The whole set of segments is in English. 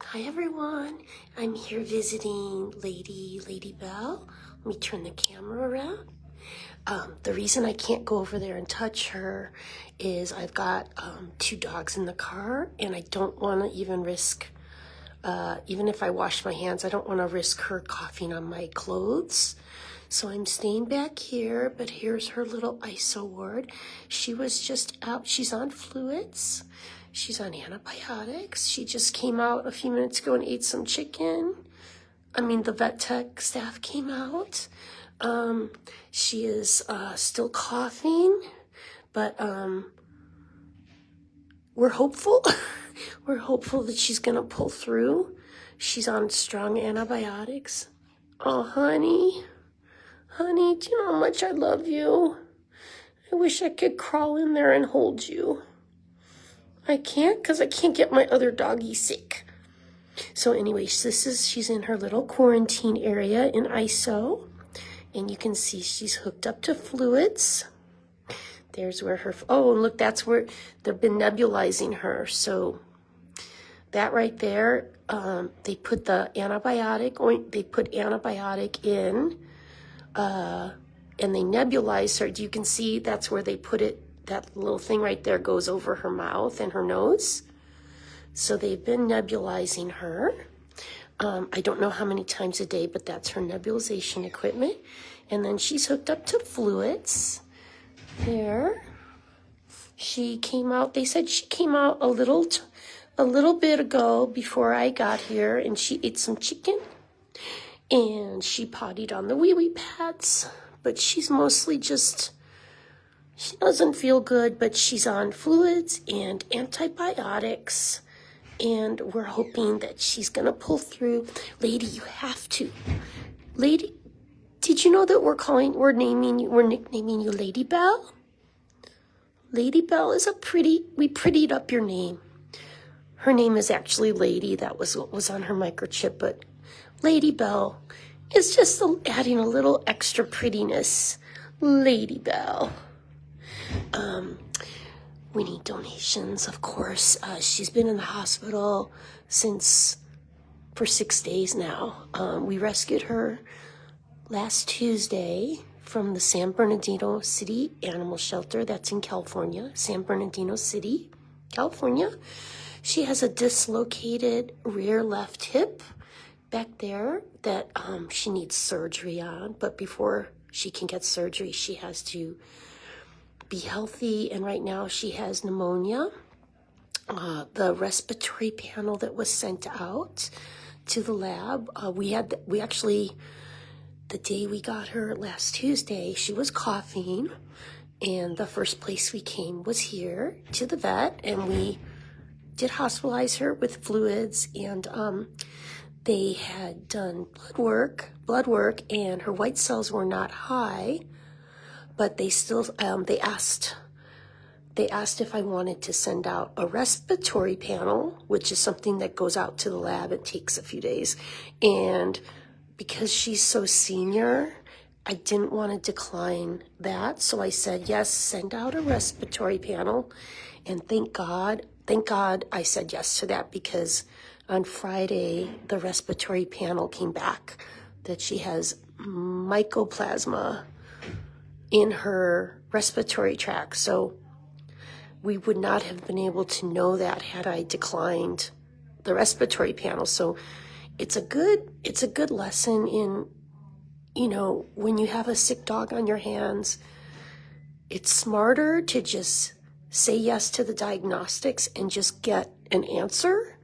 Hi everyone, I'm here visiting Ladybelle. Let me turn the camera around. The reason I can't go over there and touch her is I've got 2 dogs in the car and I don't want to even risk, even if I wash my hands, I don't want to risk her coughing on my clothes. So I'm staying back here, but here's her little ISO ward. She was just out, she's on fluids. She's on antibiotics. She just came out a few minutes ago and ate some chicken. The vet tech staff came out. She is still coughing, but we're hopeful. We're hopeful that she's gonna pull through. She's on strong antibiotics. Oh, honey, do you know how much I love you? I wish I could crawl in there and hold you. I can't because I can't get my other doggy sick. So anyways, she's in her little quarantine area in ISO. And you can see she's hooked up to fluids. There's where look, that's where they've been nebulizing her. So that right there, they put the antibiotic in, and they nebulized her. You can see that's where they put it. That little thing right there goes over her mouth and her nose. So they've been nebulizing her. I don't know how many times a day, but that's her nebulization equipment. And then she's hooked up to fluids. There. She came out, they said she came out a little bit ago before I got here, and she ate some chicken. And she pottied on the wee-wee pads. But she's mostly just, she doesn't feel good, but she's on fluids and antibiotics. And we're hoping that she's gonna pull through. Lady, you have to. Lady, did you know that we're nicknaming you Ladybelle? Ladybelle is we prettied up your name. Her name is actually Lady. That was what was on her microchip, but Ladybelle is just adding a little extra prettiness. Ladybelle. We need donations, of course. She's been in the hospital for 6 days now. We rescued her last Tuesday from the San Bernardino City Animal Shelter. That's in California, San Bernardino City, California. She has a dislocated rear left hip back there that she needs surgery on. But before she can get surgery, she has to be healthy, and right now she has pneumonia. The respiratory panel that was sent out to the lab, we actually, the day we got her last Tuesday, she was coughing, and the first place we came was here to the vet, and we did hospitalize her with fluids, and they had done blood work, and her white cells were not high. But they still, they asked if I wanted to send out a respiratory panel, which is something that goes out to the lab. It takes a few days. And because she's so senior, I didn't want to decline that. So I said, yes, send out a respiratory panel. And thank God I said yes to that, because on Friday, the respiratory panel came back that she has mycoplasma in her respiratory tract. So we would not have been able to know that had I declined the respiratory panel. So it's a good lesson in, when you have a sick dog on your hands, it's smarter to just say yes to the diagnostics and just get an answer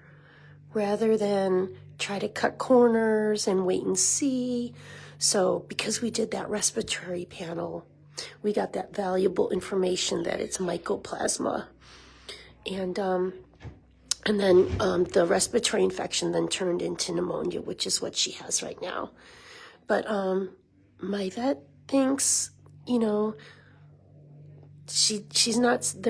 rather than try to cut corners and wait and see. So because we did that respiratory panel, we got that valuable information that it's mycoplasma. And then the respiratory infection then turned into pneumonia, which is what she has right now. But my vet thinks, they're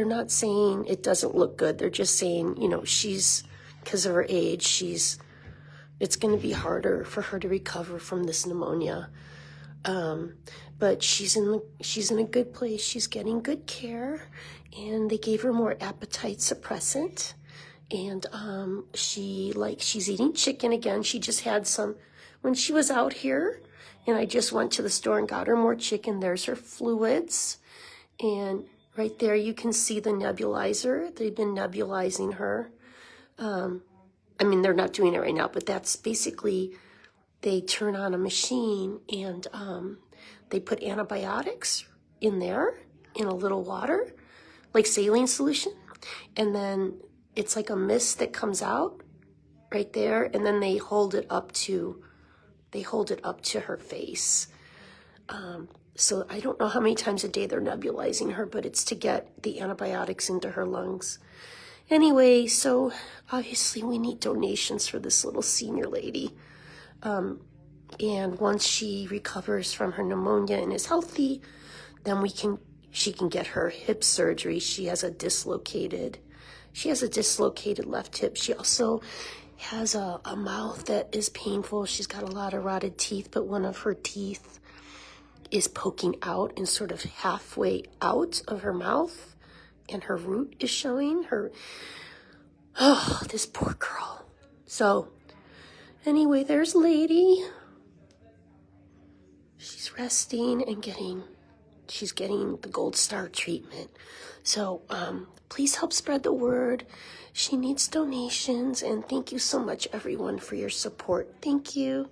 not saying it doesn't look good. They're just saying, she's, because of her age, it's going to be harder for her to recover from this pneumonia. But she's in a good place. She's getting good care, and they gave her more appetite suppressant, And she's eating chicken again. She just had some when she was out here, and I just went to the store and got her more chicken. There's her fluids, and right there you can see the nebulizer. They've been nebulizing her. I mean, they're not doing it right now, but that's basically, they turn on a machine and they put antibiotics in there in a little water, like saline solution. And then it's like a mist that comes out right there. And then they hold it up to her face. So I don't know how many times a day they're nebulizing her, but it's to get the antibiotics into her lungs. Anyway, so obviously we need donations for this little senior lady. And once she recovers from her pneumonia and is healthy, then she can get her hip surgery. She has a dislocated left hip. She also has a mouth that is painful. She's got a lot of rotted teeth, but one of her teeth is poking out and sort of halfway out of her mouth, and her root is showing her. Oh, this poor girl. So anyway, there's Lady. She's resting and she's getting the Gold Star treatment. So please help spread the word. She needs donations, and thank you so much, everyone, for your support. Thank you.